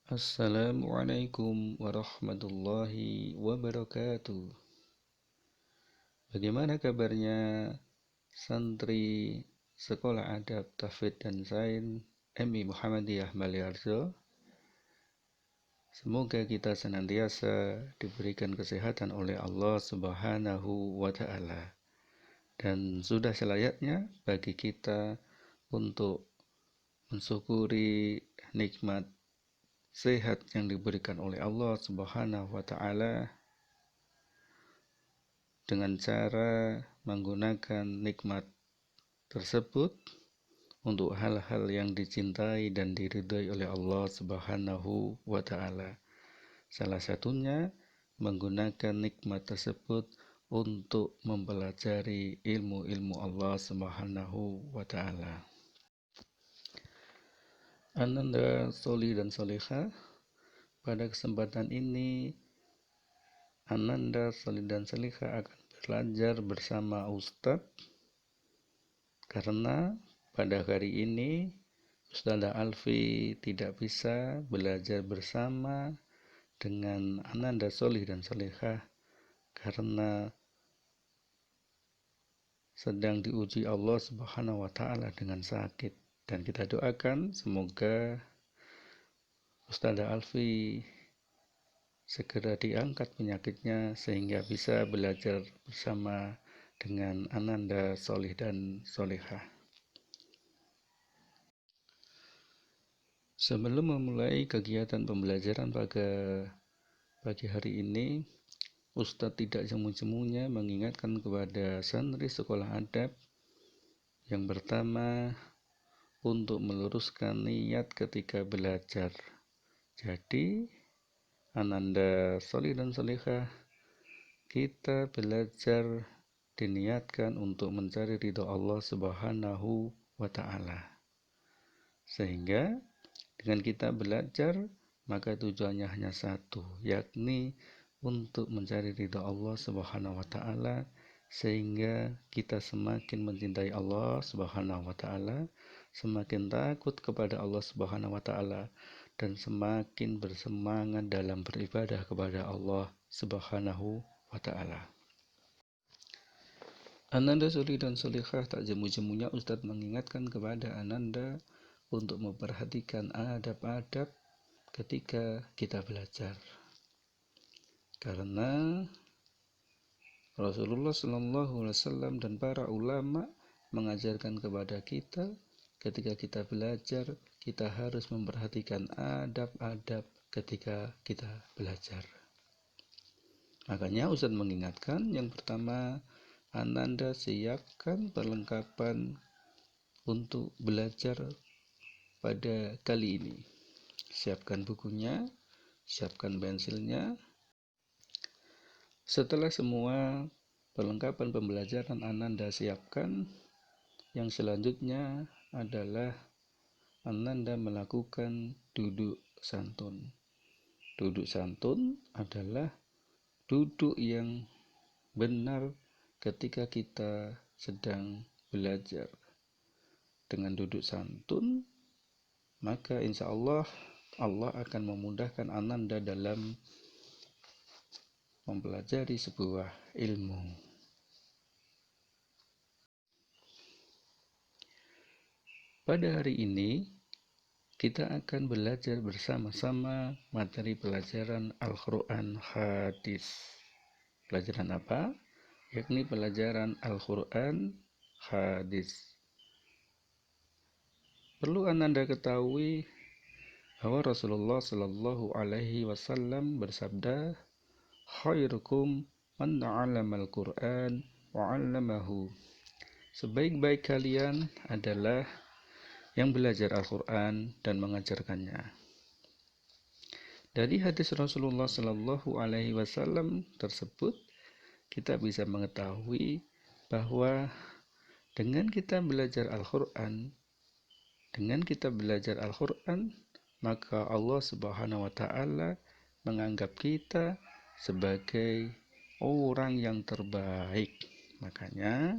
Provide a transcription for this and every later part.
Assalamualaikum warahmatullahi wabarakatuh. Bagaimana kabarnya santri Sekolah Adab Tahfidz dan Sains MI Muhammadiyah Maliarjo? Semoga kita senantiasa diberikan kesehatan oleh Allah Subhanahu wa Ta'ala, dan sudah selayaknya bagi kita untuk mensyukuri nikmat sehat yang diberikan oleh Allah Subhanahu wa Ta'ala dengan cara menggunakan nikmat tersebut untuk hal-hal yang dicintai dan diridhai oleh Allah Subhanahu wa Ta'ala. Salah satunya menggunakan nikmat tersebut untuk mempelajari ilmu-ilmu Allah Subhanahu wa Ta'ala. Ananda Soli dan Soleha, pada kesempatan ini Ananda Soli dan Soleha akan belajar bersama Ustadz, karena pada hari ini Ustazah Alfi tidak bisa belajar bersama dengan Ananda Solih dan Solehah karena sedang diuji Allah Subhanahu wa Ta'ala dengan sakit, dan kita doakan semoga Ustazah Alfi segera diangkat penyakitnya sehingga bisa belajar bersama dengan Ananda Solih dan Solehah. Sebelum memulai kegiatan pembelajaran pada pagi hari ini, Ustadz tidak semu-semunya mengingatkan kepada santri sekolah adab yang pertama untuk meluruskan niat ketika belajar. Jadi, Ananda Solih dan Solihah, kita belajar diniatkan untuk mencari ridho Allah Subhanahu wa Ta'ala. Sehingga dengan kita belajar, maka tujuannya hanya satu, yakni untuk mencari ridha Allah Subhanahu wa Ta'ala, sehingga kita semakin mencintai Allah Subhanahu wa Ta'ala, semakin takut kepada Allah Subhanahu wa Ta'ala, dan semakin bersemangat dalam beribadah kepada Allah Subhanahu wa Ta'ala. Ananda Soli dan Solihah, tak jemu-jemunya Ustadz mengingatkan kepada Ananda untuk memperhatikan adab-adab ketika kita belajar, karena Rasulullah SAW dan para ulama mengajarkan kepada kita ketika kita belajar, kita harus memperhatikan adab-adab ketika kita belajar. Makanya Ustadz mengingatkan, yang pertama, Ananda siapkan perlengkapan untuk belajar pada kali ini. Siapkan bukunya, siapkan pensilnya. Setelah semua perlengkapan pembelajaran Ananda siapkan, yang selanjutnya adalah Ananda melakukan duduk santun. Duduk santun adalah duduk yang benar ketika kita sedang belajar. Dengan duduk santun, maka insya Allah akan memudahkan Ananda dalam mempelajari sebuah ilmu. Pada hari ini kita akan belajar bersama-sama materi pelajaran Al-Quran Hadis. Pelajaran apa? Yakni pelajaran Al-Quran Hadis. Perlu Ananda ketahui bahwa Rasulullah Shallallahu Alaihi Wasallam bersabda, "Khairukum man ta'allamal Qur'an wa 'allamahu." Sebaik-baik kalian adalah yang belajar Al-Quran dan mengajarkannya. Dari hadis Rasulullah Shallallahu Alaihi Wasallam tersebut, kita bisa mengetahui bahwa dengan kita belajar Al-Quran, maka Allah Subhanahu wa Ta'ala menganggap kita sebagai orang yang terbaik. Makanya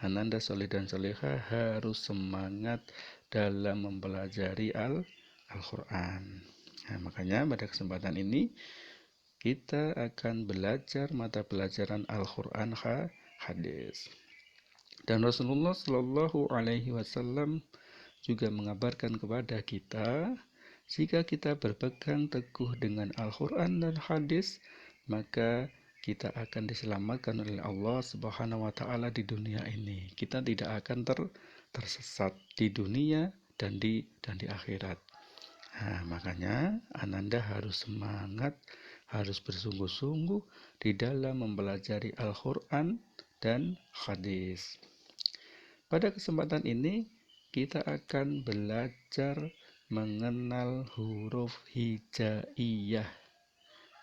Ananda Solih dan Solehah harus semangat dalam mempelajari Al-Quran. Nah, makanya pada kesempatan ini kita akan belajar mata pelajaran Al-Quran hadis. Dan Rasulullah Shallallahu Alaihi Wasallam juga mengabarkan kepada kita, jika kita berpegang teguh dengan Al-Quran dan hadis, maka kita akan diselamatkan oleh Allah Subhanahu wa Ta'ala di dunia ini. Kita tidak akan tersesat di dunia dan di akhirat. Nah, makanya Ananda harus semangat, harus bersungguh-sungguh di dalam mempelajari Al-Quran dan hadis. Pada kesempatan ini kita akan belajar mengenal huruf hijaiyah.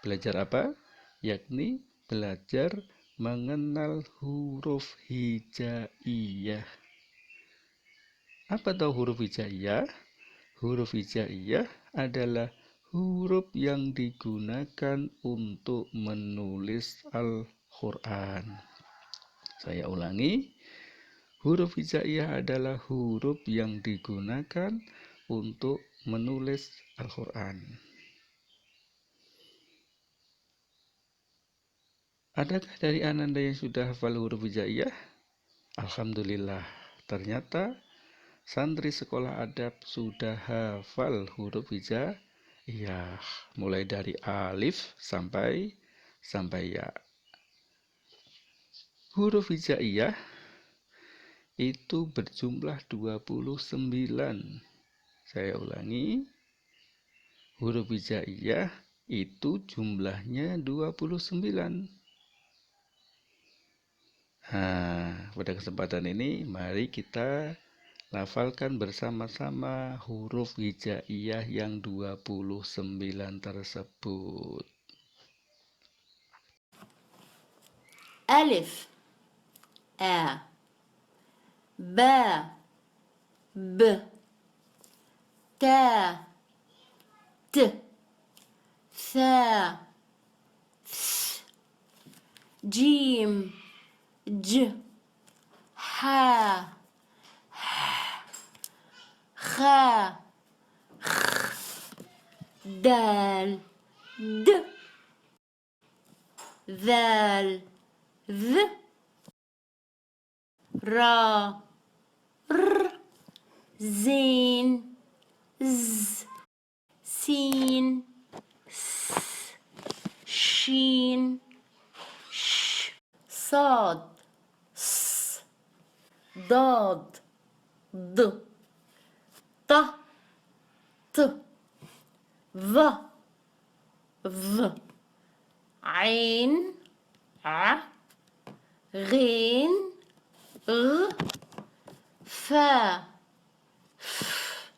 Belajar apa? Yakni belajar mengenal huruf hijaiyah. Apa tahu huruf hijaiyah? Huruf hijaiyah adalah huruf yang digunakan untuk menulis Al-Quran. Saya ulangi, huruf hijaiyah adalah huruf yang digunakan untuk menulis Al-Quran. Adakah dari Ananda yang sudah hafal huruf hijaiyah? Alhamdulillah, ternyata santri sekolah adab sudah hafal huruf hijaiyah, mulai dari alif sampai ya. Huruf hijaiyah itu berjumlah 29. Saya ulangi, huruf hijaiyah itu jumlahnya 29. Nah, pada kesempatan ini mari kita lafalkan bersama-sama huruf hijaiyah yang 29 tersebut. Alif, A, Ba, B, Ta, T, Tha, Th, Jim, J, Ha, Kha, Dal, D, Zal, Z, Ra, R, Zin, Z, Sin, S, Shin, Sh, Sad, S, Dad, D, Ta, T, Va, V, Ain, A, Ghin, R, Fa, F,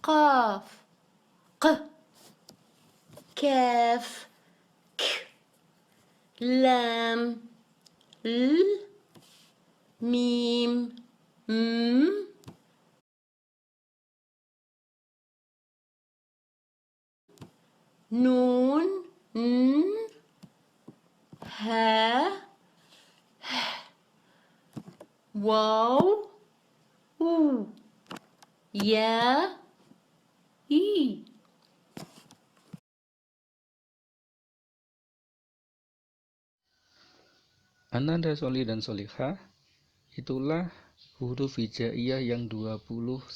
Qaf, Q, Kaf, K, Lam, L, Mim, M, Nun, N, Ha, Waw, U, Ya, I. Ananda Soli dan Solihah, itulah huruf hijaiyah yang 29,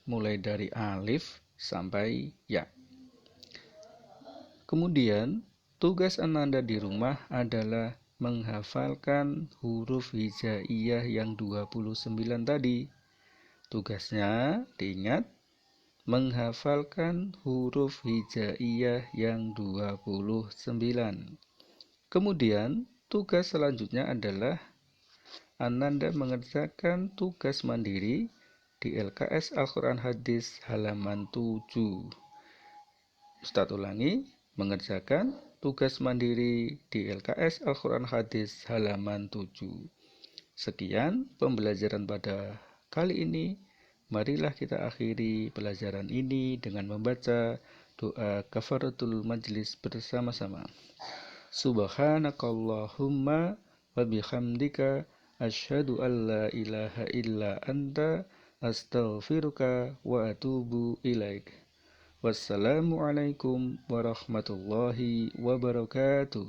mulai dari alif sampai ya. Kemudian, tugas Ananda di rumah adalah menghafalkan huruf hijaiyah yang 29 tadi. Tugasnya, diingat, menghafalkan huruf hijaiyah yang 29. Kemudian, tugas selanjutnya adalah Ananda mengerjakan tugas mandiri di LKS Al-Quran Hadis halaman 7. Ustadz ulangi, mengerjakan tugas mandiri di LKS Al-Quran Hadis halaman 7. Sekian pembelajaran pada kali ini. Marilah kita akhiri pelajaran ini dengan membaca doa kafaratul majlis bersama-sama. Subhanakallahumma wa bihamdika asyhadu an la ilaha illa anta astaghfiruka wa atubu ilaik. Wassalamualaikum warahmatullahi wabarakatuh.